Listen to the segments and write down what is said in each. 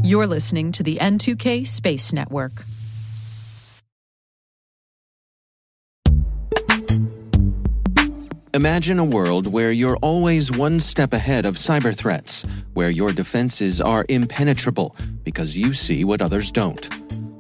You're listening to the N2K Space Network. Imagine a world where you're always one step ahead of cyber threats, where your defenses are impenetrable because you see what others don't.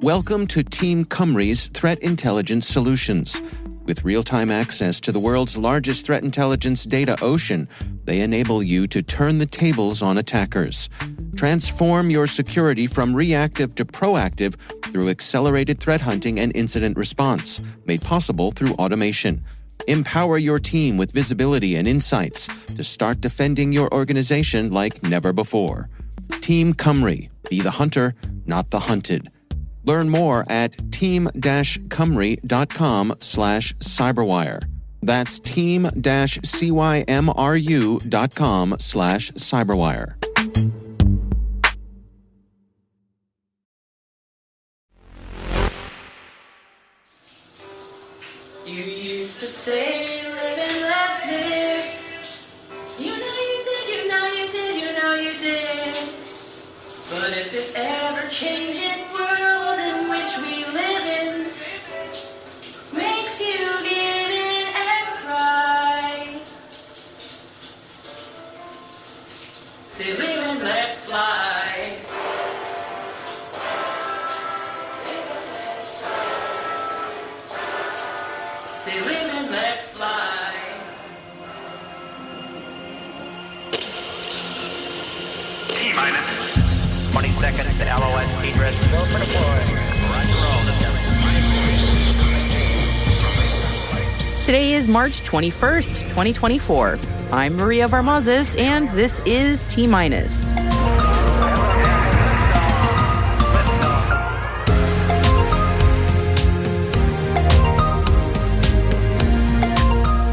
Welcome to Team Cymru's Threat Intelligence Solutions. With real-time access to the world's largest threat intelligence data ocean, they enable you to turn the tables on attackers. Transform your security from reactive to proactive through accelerated threat hunting and incident response, made possible through automation. Empower your team with visibility and insights to start defending your organization like never before. Team Cymru. Be the hunter, not the hunted. Learn more at team-cymru.com/cyberwire. That's team-cymru.com/cyberwire. You used to say, live and let live. You know you did, you know you did, you know you did. But if this ever-changing world in which we live in makes you give in and cry, say live and let fly. Say live and let fly. T-minus 20 seconds to LOS speed rest. Go for deploy. Roger roll. Today is March 21st, 2024. I'm Maria Varmazes, and this is T-minus.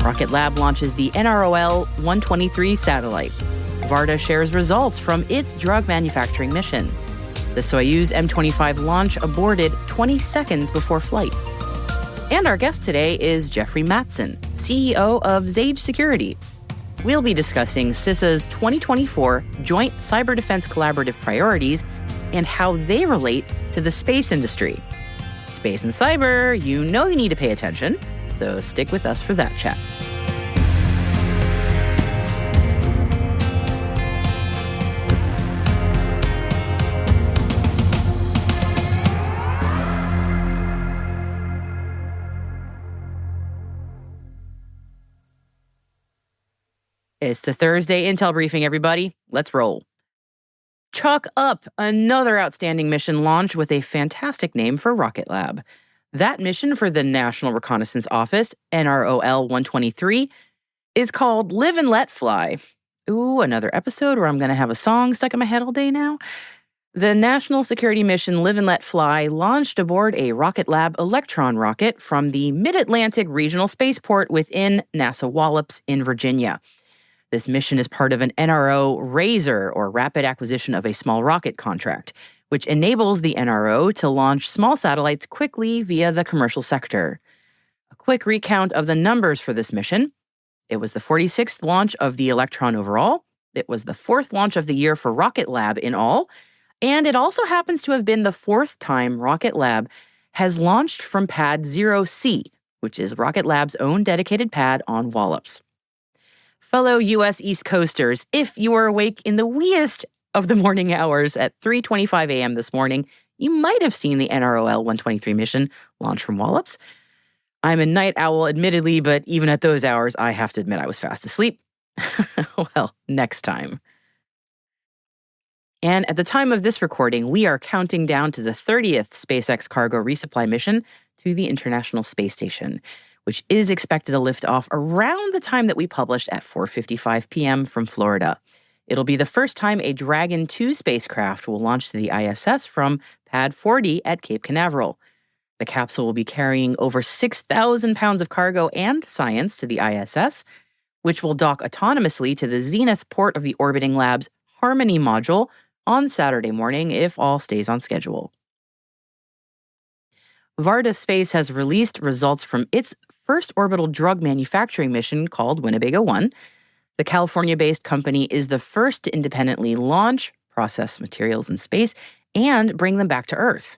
Rocket Lab launches the NROL-123 satellite. Varda shares results from its drug manufacturing mission. The Soyuz MS25 launch aborted 20 seconds before flight. And our guest today is Geoffrey Mattson, CEO of Xage Security. We'll be discussing CISA's 2024 Joint Cyber Defense Collaborative Priorities and how they relate to the space industry. Space and cyber, you know you need to pay attention, so stick with us for that chat. It's the Thursday Intel Briefing, everybody. Let's roll. Chalk up another outstanding mission launch with a fantastic name for Rocket Lab. That mission for the National Reconnaissance Office, NROL-123, is called Live and Let Fly. Ooh, another episode where I'm going to have a song stuck in my head all day now. The national security mission Live and Let Fly launched aboard a Rocket Lab Electron rocket from the Mid-Atlantic Regional Spaceport within NASA Wallops in Virginia. This mission is part of an NRO RASER, or Rapid Acquisition of a Small Rocket contract, which enables the NRO to launch small satellites quickly via the commercial sector. A quick recount of the numbers for this mission. It was the 46th launch of the Electron overall. It was the 4th launch of the year for Rocket Lab in all. And it also happens to have been the 4th time Rocket Lab has launched from Pad 0C, which is Rocket Lab's own dedicated pad on Wallops. Fellow U.S. East Coasters, if you were awake in the weeest of the morning hours at 3:25 a.m. this morning, you might have seen the NROL-123 mission launch from Wallops. I'm a night owl, admittedly, but even at those hours, I have to admit I was fast asleep. Well, next time. And at the time of this recording, we are counting down to the 30th SpaceX cargo resupply mission to the International Space Station, which is expected to lift off around the time that we published at 4:55 p.m. from Florida. It'll be the first time a Dragon 2 spacecraft will launch to the ISS from Pad 40 at Cape Canaveral. The capsule will be carrying over 6,000 pounds of cargo and science to the ISS, which will dock autonomously to the Zenith port of the orbiting lab's Harmony module on Saturday morning if all stays on schedule. Varda Space has released results from its first orbital drug manufacturing mission called Winnebago 1. The California-based company is the first to independently launch, process materials in space, and bring them back to Earth.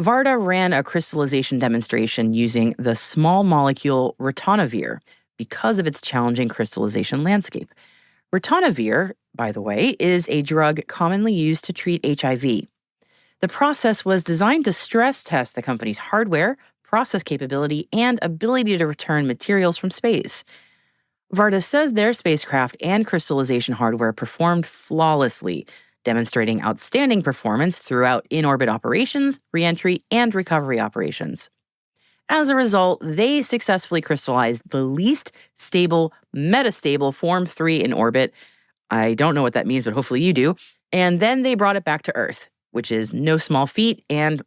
Varda ran a crystallization demonstration using the small molecule ritonavir because of its challenging crystallization landscape. Ritonavir, by the way, is a drug commonly used to treat HIV. The process was designed to stress test the company's hardware, process capability, and ability to return materials from space. Varda says their spacecraft and crystallization hardware performed flawlessly, demonstrating outstanding performance throughout in-orbit operations, reentry, and recovery operations. As a result, they successfully crystallized the least stable metastable Form 3 in orbit. I don't know what that means, but hopefully you do. And then they brought it back to Earth, which is no small feat. And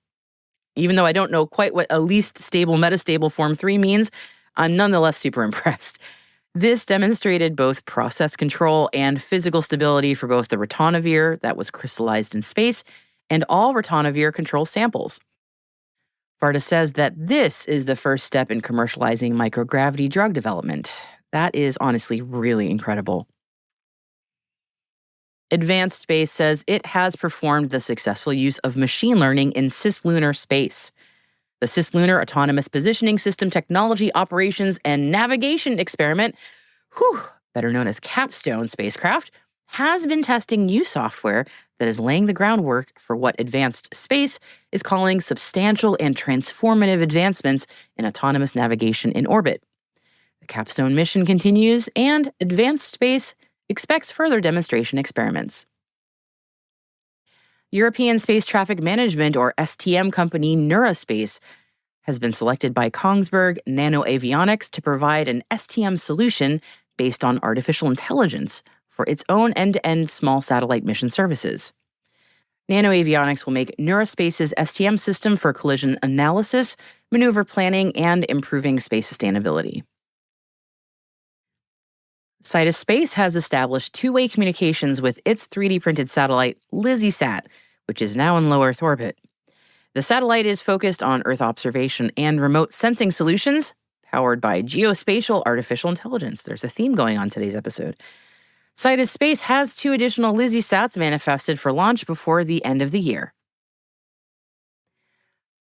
even though I don't know quite what a least stable metastable Form 3 means, I'm nonetheless super impressed. This demonstrated both process control and physical stability for both the ritonavir that was crystallized in space and all ritonavir control samples. Varda says that this is the first step in commercializing microgravity drug development. That is honestly really incredible. Advanced Space says it has performed the successful use of machine learning in cislunar space. The Cislunar Autonomous Positioning System Technology Operations and Navigation Experiment, better known as Capstone spacecraft, has been testing new software that is laying the groundwork for what Advanced Space is calling substantial and transformative advancements in autonomous navigation in orbit. The Capstone mission continues, and Advanced Space expects further demonstration experiments. European Space Traffic Management, or STM company Neuraspace, has been selected by Kongsberg Nanoavionics to provide an STM solution based on artificial intelligence for its own end-to-end small satellite mission services. Nanoavionics will make Neuraspace's STM system for collision analysis, maneuver planning, and improving space sustainability. Sidus Space has established two-way communications with its 3D-printed satellite, LizzieSat, which is now in low Earth orbit. The satellite is focused on Earth observation and remote sensing solutions, powered by geospatial artificial intelligence. There's a theme going on today's episode. Sidus Space has 2 additional LizzieSats manifested for launch before the end of the year.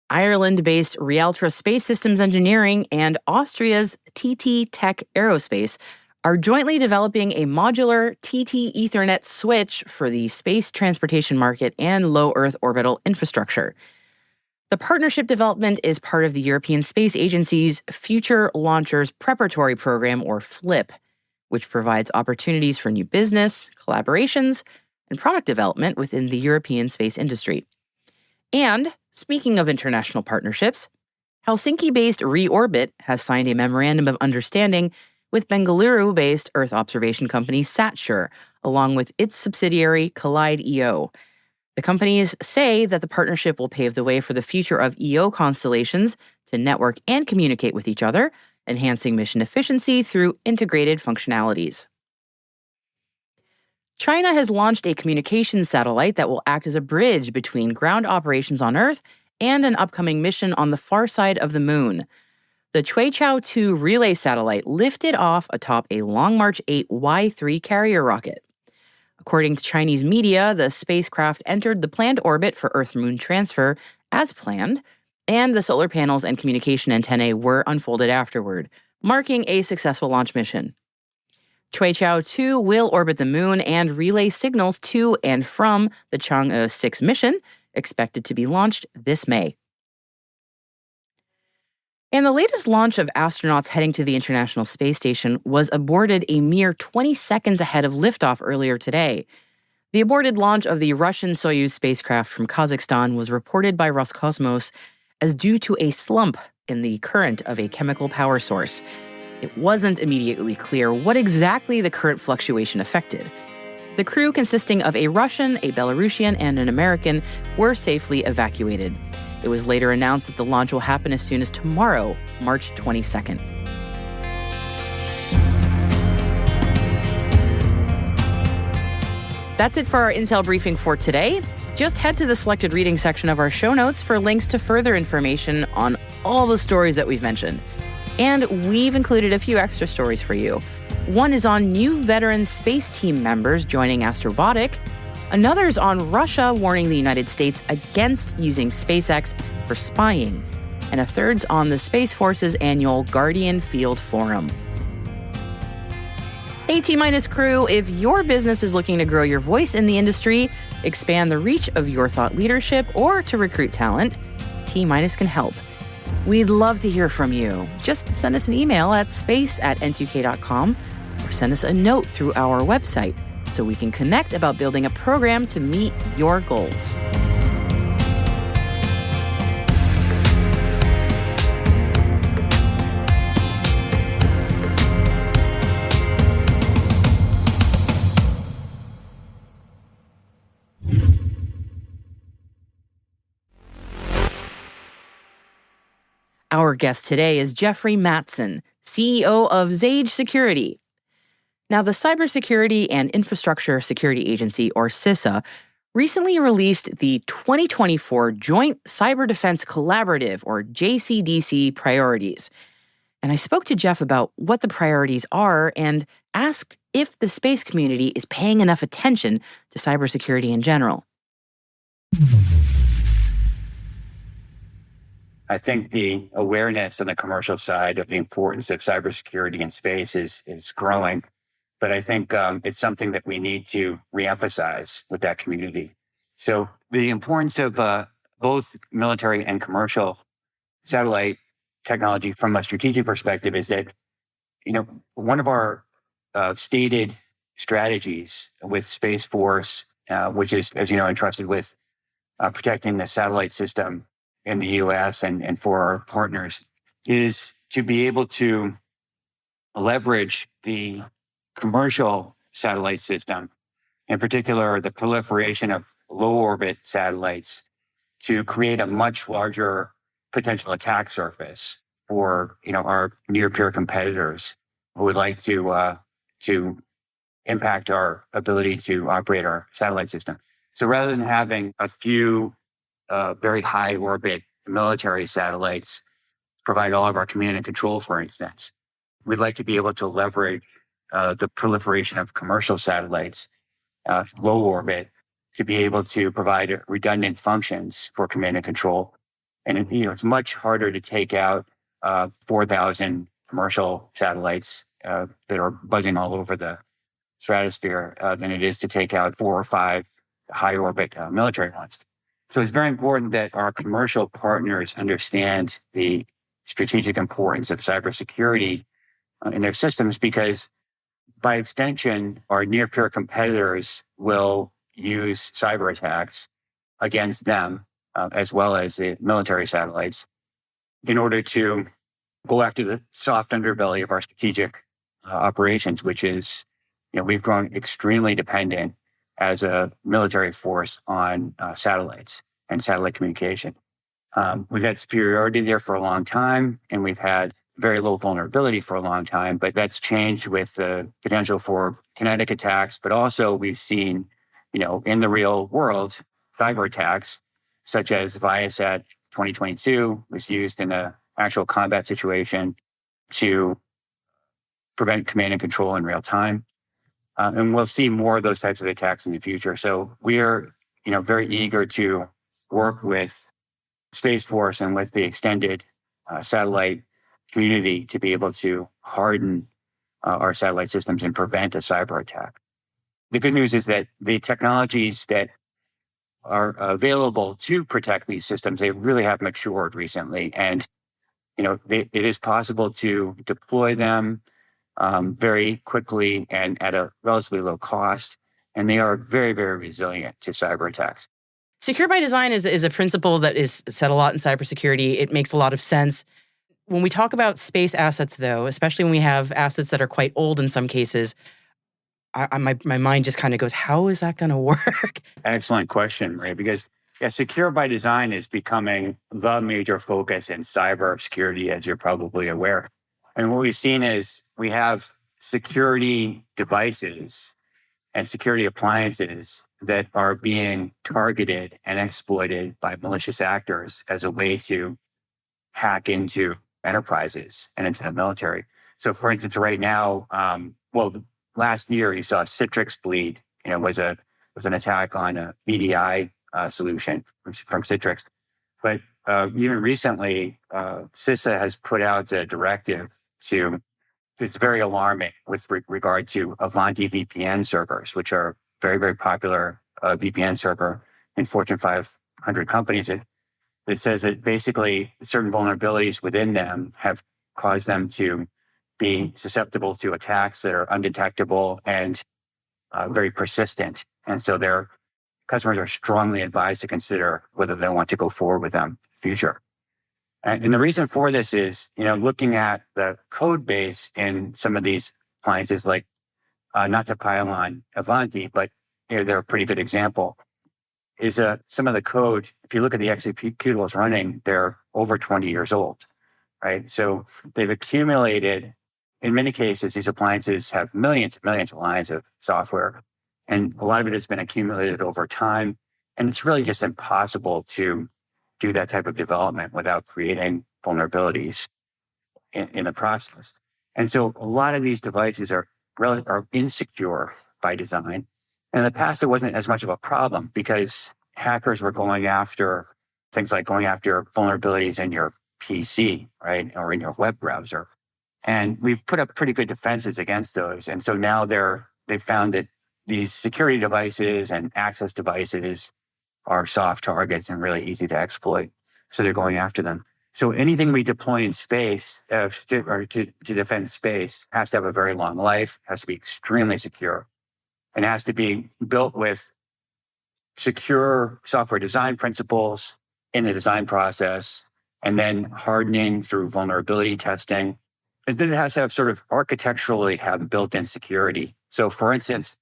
Ireland-based Rialtra Space Systems Engineering and Austria's TT Tech Aerospace are jointly developing a modular TT Ethernet switch for the space transportation market and low Earth orbital infrastructure. The partnership development is part of the European Space Agency's Future Launchers Preparatory Program, or FLIP, which provides opportunities for new business, collaborations, and product development within the European space industry. And, speaking of international partnerships, Helsinki-based Reorbit has signed a memorandum of understanding with Bengaluru-based Earth observation company SatSure, along with its subsidiary Collide.io. The companies say that the partnership will pave the way for the future of EO constellations to network and communicate with each other, enhancing mission efficiency through integrated functionalities. China has launched a communications satellite that will act as a bridge between ground operations on Earth and an upcoming mission on the far side of the Moon. The Queiqiao-2 relay satellite lifted off atop a Long March 8 Y3 carrier rocket. According to Chinese media, the spacecraft entered the planned orbit for Earth-Moon transfer as planned, and the solar panels and communication antennae were unfolded afterward, marking a successful launch mission. Queiqiao-2 will orbit the Moon and relay signals to and from the Chang'e 6 mission, expected to be launched this May. And the latest launch of astronauts heading to the International Space Station was aborted a mere 20 seconds ahead of liftoff earlier today. The aborted launch of the Russian Soyuz spacecraft from Kazakhstan was reported by Roscosmos as due to a slump in the current of a chemical power source. It wasn't immediately clear what exactly the current fluctuation affected. The crew, consisting of a Russian, a Belarusian, and an American, were safely evacuated. It was later announced that the launch will happen as soon as tomorrow, March 22nd. That's it for our Intel briefing for today. Just head to the selected reading section of our show notes for links to further information on all the stories that we've mentioned. And we've included a few extra stories for you. One is on new veteran space team members joining Astrobotic, Another's on Russia warning the United States against using SpaceX for spying. And a third's on the Space Force's annual Guardian Field Forum. Hey, T-Minus crew, if your business is looking to grow your voice in the industry, expand the reach of your thought leadership, or to recruit talent, T-Minus can help. We'd love to hear from you. Just send us an email at space@n2k.com or send us a note through our website so we can connect about building a program to meet your goals. Our guest today is Geoffrey Mattson, CEO of Xage Security. Now, the Cybersecurity and Infrastructure Security Agency, or CISA, recently released the 2024 Joint Cyber Defense Collaborative, or JCDC, priorities. And I spoke to Jeff about what the priorities are and asked if the space community is paying enough attention to cybersecurity in general. I think the awareness on the commercial side of the importance of cybersecurity in space is growing. But I think it's something that we need to reemphasize with that community. So the importance of both military and commercial satellite technology from a strategic perspective is that, one of our stated strategies with Space Force, which is, as you know, entrusted with protecting the satellite system in the U.S. and for our partners, is to be able to leverage the commercial satellite system, in particular the proliferation of low orbit satellites, to create a much larger potential attack surface for our near peer competitors who would like to impact our ability to operate our satellite system. So rather than having a few very high orbit military satellites provide all of our command and control, for instance, we'd like to be able to leverage the proliferation of commercial satellites, low orbit, to be able to provide redundant functions for command and control. And it's much harder to take out 4,000 commercial satellites that are buzzing all over the stratosphere than it is to take out 4 or 5 high orbit military ones. So it's very important that our commercial partners understand the strategic importance of cybersecurity in their systems, because by extension, our near-peer competitors will use cyber attacks against them, as well as the military satellites, in order to go after the soft underbelly of our strategic operations, which is, we've grown extremely dependent as a military force on satellites and satellite communication. We've had superiority there for a long time, and we've had very low vulnerability for a long time, but that's changed with the potential for kinetic attacks. But also we've seen, in the real world, cyber attacks, such as Viasat 2022 was used in an actual combat situation to prevent command and control in real time. And we'll see more of those types of attacks in the future. So we're, very eager to work with Space Force and with the extended satellite community to be able to harden our satellite systems and prevent a cyber attack. The good news is that the technologies that are available to protect these systems, they really have matured recently. And, it is possible to deploy them very quickly and at a relatively low cost. And they are very, very resilient to cyber attacks. Secure by design is a principle that is said a lot in cybersecurity. It makes a lot of sense. When we talk about space assets, though, especially when we have assets that are quite old in some cases, my mind just kind of goes, how is that going to work? Excellent question, Ray, because secure by design is becoming the major focus in cybersecurity, as you're probably aware. And what we've seen is we have security devices and security appliances that are being targeted and exploited by malicious actors as a way to hack into enterprises and into the military. So for instance, right now, last year you saw Citrix bleed, was a was an attack on a VDI solution from Citrix. But even recently, CISA has put out a directive it's very alarming with regard to Avanti VPN servers, which are very, very popular VPN server in Fortune 500 companies. It says that basically certain vulnerabilities within them have caused them to be susceptible to attacks that are undetectable and very persistent. And so their customers are strongly advised to consider whether they want to go forward with them in the future. And the reason for this is, looking at the code base in some of these appliances, like not to pile on Avanti, but they're a pretty good example, is some of the code, if you look at the executables running, they're over 20 years old, right? So they've accumulated, in many cases, these appliances have millions and millions of lines of software, and a lot of it has been accumulated over time. And it's really just impossible to do that type of development without creating vulnerabilities in the process. And so a lot of these devices are insecure by design. And in the past, it wasn't as much of a problem because hackers were going after things like going after vulnerabilities in your PC, right? Or in your web browser. And we've put up pretty good defenses against those. And so now they've found that these security devices and access devices are soft targets and really easy to exploit. So they're going after them. So anything we deploy in space to defend space has to have a very long life, has to be extremely secure, and has to be built with secure software design principles in the design process, and then hardening through vulnerability testing. And then it has to have sort of architecturally have built-in security. So for instance,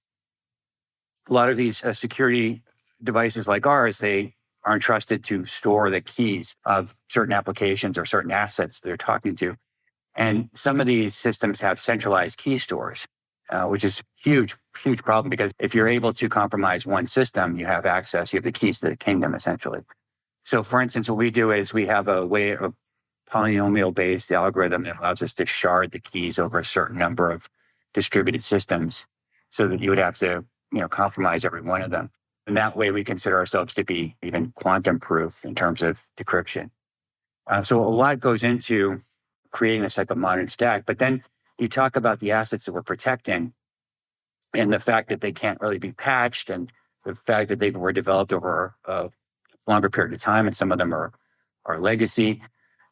a lot of these security devices like ours, they are entrusted to store the keys of certain applications or certain assets they're talking to. And some of these systems have centralized key stores, which is huge problem, because if you're able to compromise one system, you have the keys to the kingdom, essentially. So for instance, what we do is we have a polynomial-based algorithm that allows us to shard the keys over a certain number of distributed systems so that you would have to, compromise every one of them. And that way we consider ourselves to be even quantum proof in terms of decryption. So a lot goes into creating this type of modern stack. But then you talk about the assets that we're protecting and the fact that they can't really be patched, and the fact that they were developed over a longer period of time, and some of them are legacy.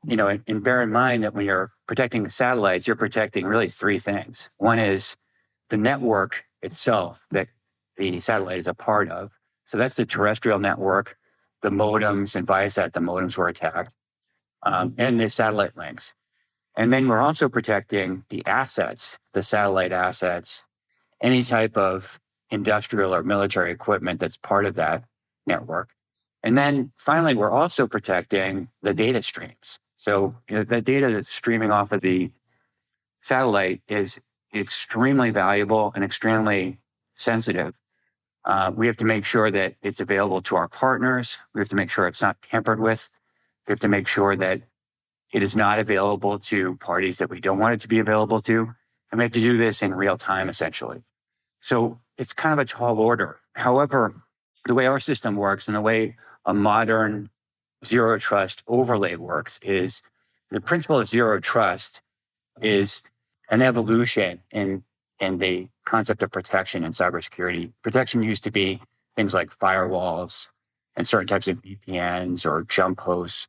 And bear in mind that when you're protecting the satellites, you're protecting really three things. One is the network itself that the satellite is a part of. So that's the terrestrial network, the modems, and Viasat, the modems were attacked, and the satellite links. And then we're also protecting the assets, the satellite assets, any type of industrial or military equipment that's part of that network. And then finally, we're also protecting the data streams. So the data that's streaming off of the satellite is extremely valuable and extremely sensitive. We have to make sure that it's available to our partners. We have to make sure it's not tampered with. We have to make sure that it is not available to parties that we don't want it to be available to. And we have to do this in real time, essentially. So it's kind of a tall order. However, the way our system works and the way a modern zero trust overlay works is the principle of zero trust is an evolution in the concept of protection in cybersecurity. Protection used to be things like firewalls and certain types of VPNs or jump hosts.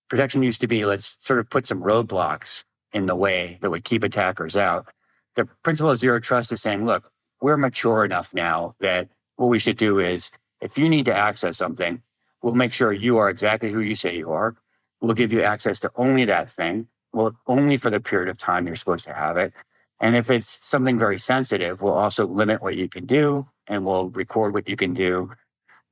Protection used to be, let's sort of put some roadblocks in the way that would keep attackers out. The principle of zero trust is saying, look, we're mature enough now that what we should do is, if you need to access something, we'll make sure you are exactly who you say you are. We'll give you access to only that thing. Well, only for the period of time you're supposed to have it. And if it's something very sensitive, we'll also limit what you can do, and we'll record what you can do.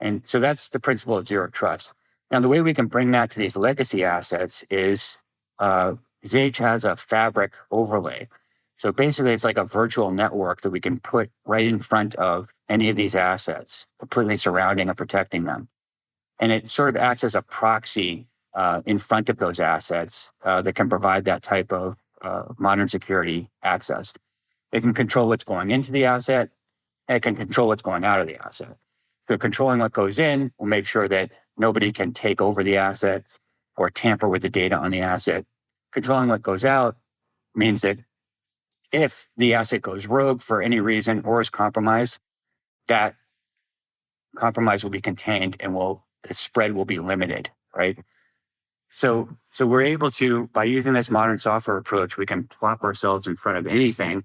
And so that's the principle of zero trust. Now, the way we can bring that to these legacy assets is Xage has a fabric overlay. So basically, it's like a virtual network that we can put right in front of any of these assets, completely surrounding and protecting them. And it sort of acts as a proxy in front of those assets that can provide that type of modern security access. It can control what's going into the asset. and it can control what's going out of the asset. So controlling what goes in will make sure that nobody can take over the asset or tamper with the data on the asset. Controlling what goes out means that if the asset goes rogue for any reason or is compromised, that compromise will be contained and the spread will be limited, right? So we're able to, by using this modern software approach, we can plop ourselves in front of anything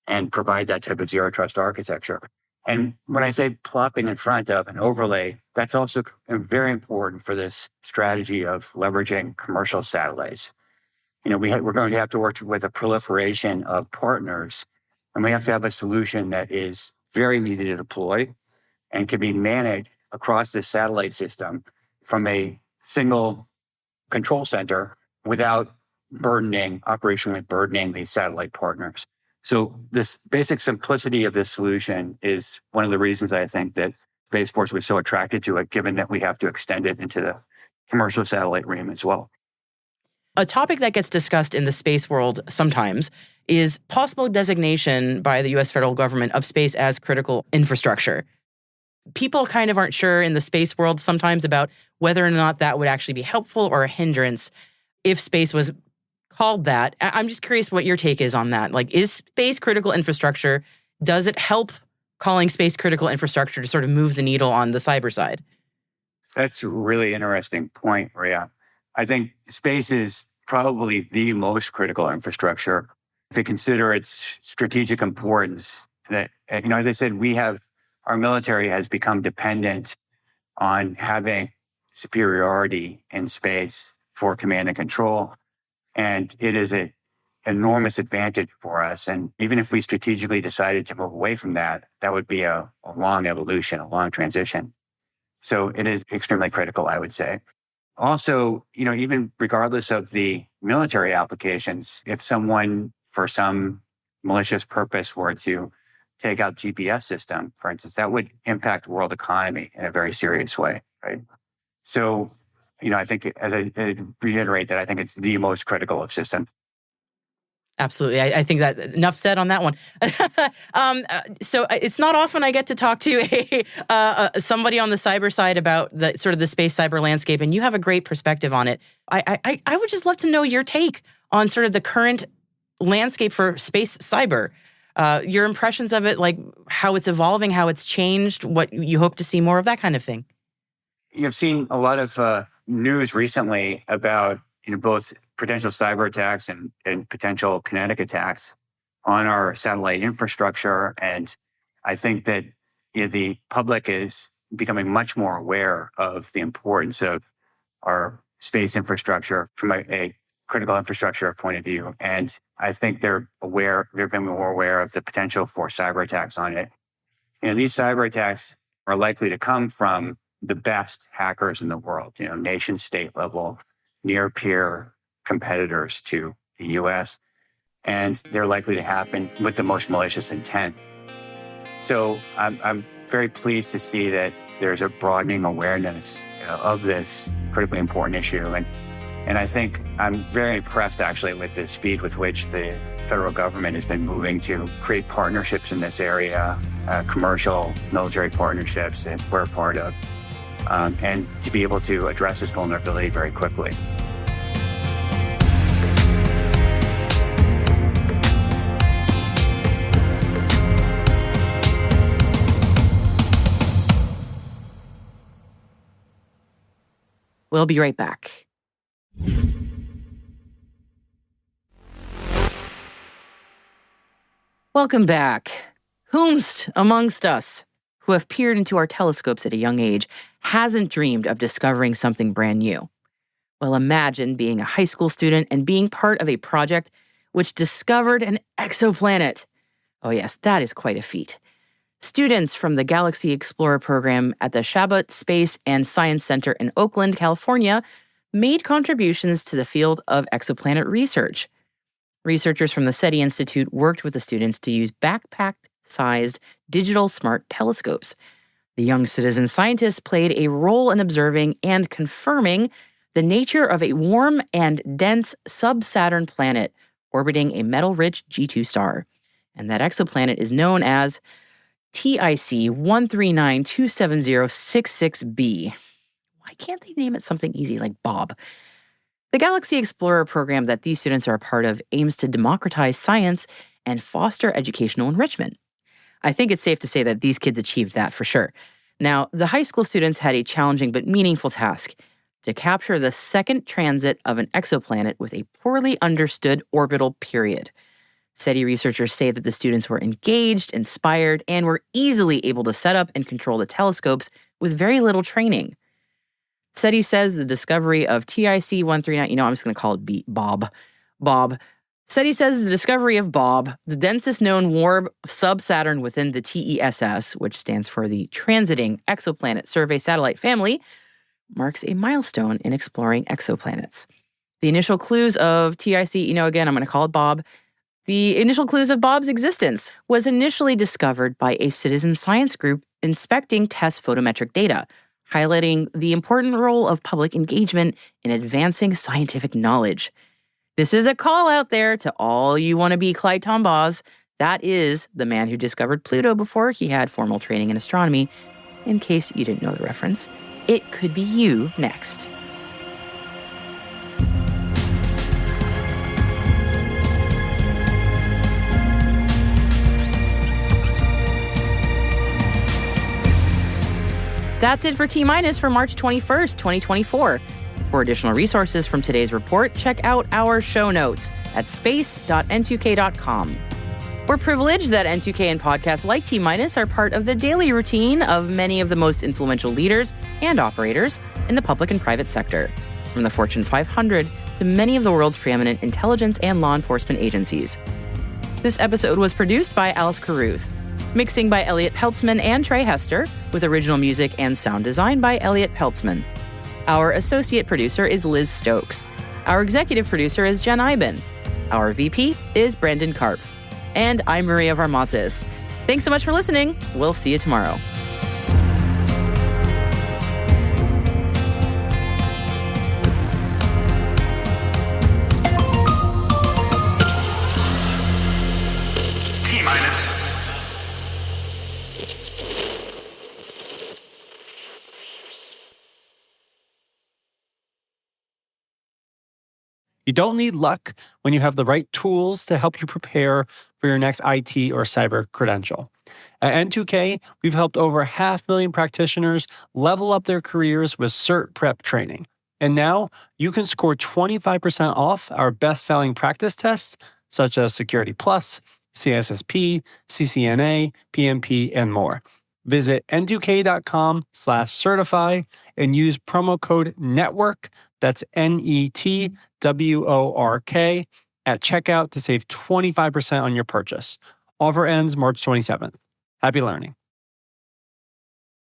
and provide that type of zero trust architecture. And when I say plopping in front of an overlay, that's also very important for this strategy of leveraging commercial satellites. We're going to have to work with a proliferation of partners, and we have to have a solution that is very easy to deploy and can be managed across the satellite system from a single control center without operationally burdening these satellite partners. So this basic simplicity of this solution is one of the reasons I think that Space Force was so attracted to it, given that we have to extend it into the commercial satellite realm as well. A topic that gets discussed in the space world sometimes is possible designation by the U.S. federal government of space as critical infrastructure. People kind of aren't sure in the space world sometimes about whether or not that would actually be helpful or a hindrance if space was called that. I'm just curious what your take is on that. Like, is space critical infrastructure, does it help calling space critical infrastructure to sort of move the needle on the cyber side? That's a really interesting point, Rhea. I think space is probably the most critical infrastructure. If you consider its strategic importance, that, as I said, our military has become dependent on having superiority in space for command and control. And it is an enormous advantage for us. And even if we strategically decided to move away from that, that would be a long evolution, a long transition. So it is extremely critical, I would say. Also, even regardless of the military applications, if someone for some malicious purpose were to take out GPS system, for instance, that would impact world economy in a very serious way, right? So, I think, as I reiterate that, I think it's the most critical of systems. Absolutely. I think that enough said on that one. So it's not often I get to talk to somebody on the cyber side about the sort of the space cyber landscape, and you have a great perspective on it. I would just love to know your take on sort of the current landscape for space cyber. Your impressions of it, like how it's evolving, how it's changed, what you hope to see more of, that kind of thing. You've seen a lot of news recently about both potential cyber attacks and potential kinetic attacks on our satellite infrastructure. And I think that the public is becoming much more aware of the importance of our space infrastructure from a critical infrastructure point of view. And I think they're becoming more aware of the potential for cyber attacks on it. These cyber attacks are likely to come from the best hackers in the world, nation state level, near peer competitors to the US, and they're likely to happen with the most malicious intent. So I'm very pleased to see that there's a broadening awareness of this critically important issue. And I think I'm very impressed actually with the speed with which the federal government has been moving to create partnerships in this area, commercial military partnerships that we're a part of, and to be able to address this vulnerability very quickly. We'll be right back. Welcome back. Whomst amongst us who have peered into our telescopes at a young age hasn't dreamed of discovering something brand new? Well, imagine being a high school student and being part of a project which discovered an exoplanet. Oh yes, that is quite a feat. Students from the Galaxy Explorer program at the Varda Space and Science Center in Oakland, California, made contributions to the field of exoplanet research. Researchers from the SETI Institute worked with the students to use backpack-sized digital smart telescopes. The young citizen scientists played a role in observing and confirming the nature of a warm and dense sub-Saturn planet orbiting a metal-rich G2 star. And that exoplanet is known as TIC 139-270-66B. Why can't they name it something easy like Bob? The Galaxy Explorer program that these students are a part of aims to democratize science and foster educational enrichment. I think it's safe to say that these kids achieved that for sure. Now, the high school students had a challenging but meaningful task: to capture the second transit of an exoplanet with a poorly understood orbital period. SETI researchers say that the students were engaged, inspired, and were easily able to set up and control the telescopes with very little training. SETI says the discovery of TIC 139, I'm just going to call it Bob. SETI says the discovery of Bob, the densest known warm sub-Saturn within the TESS, which stands for the Transiting Exoplanet Survey Satellite Family, marks a milestone in exploring exoplanets. The initial clues of TIC, again, I'm going to call it Bob. The initial clues of Bob's existence was initially discovered by a citizen science group inspecting test photometric data, highlighting the important role of public engagement in advancing scientific knowledge. This is a call out there to all you wannabe Clyde Tombaugh. That is the man who discovered Pluto before he had formal training in astronomy. In case you didn't know the reference, it could be you next. That's it for T-Minus for March 21st, 2024. For additional resources from today's report, check out our show notes at space.n2k.com. We're privileged that N2K and podcasts like T-Minus are part of the daily routine of many of the most influential leaders and operators in the public and private sector, from the Fortune 500 to many of the world's preeminent intelligence and law enforcement agencies. This episode was produced by Alice Carruth. Mixing by Elliot Peltzman and Trey Hester, with original music and sound design by Elliot Peltzman. Our associate producer is Liz Stokes. Our executive producer is Jen Iben. Our VP is Brandon Karpf. And I'm Maria Varmazes. Thanks so much for listening. We'll see you tomorrow. T-minus. You don't need luck when you have the right tools to help you prepare for your next IT or cyber credential. At N2K, we've helped over 500,000 practitioners level up their careers with Cert Prep training. And now you can score 25% off our best-selling practice tests, such as Security Plus, CSSP, CCNA, PMP, and more. Visit n2k.com/certify and use promo code NETWORK, that's NETWORK, at checkout to save 25% on your purchase. Offer ends March 27th. Happy learning.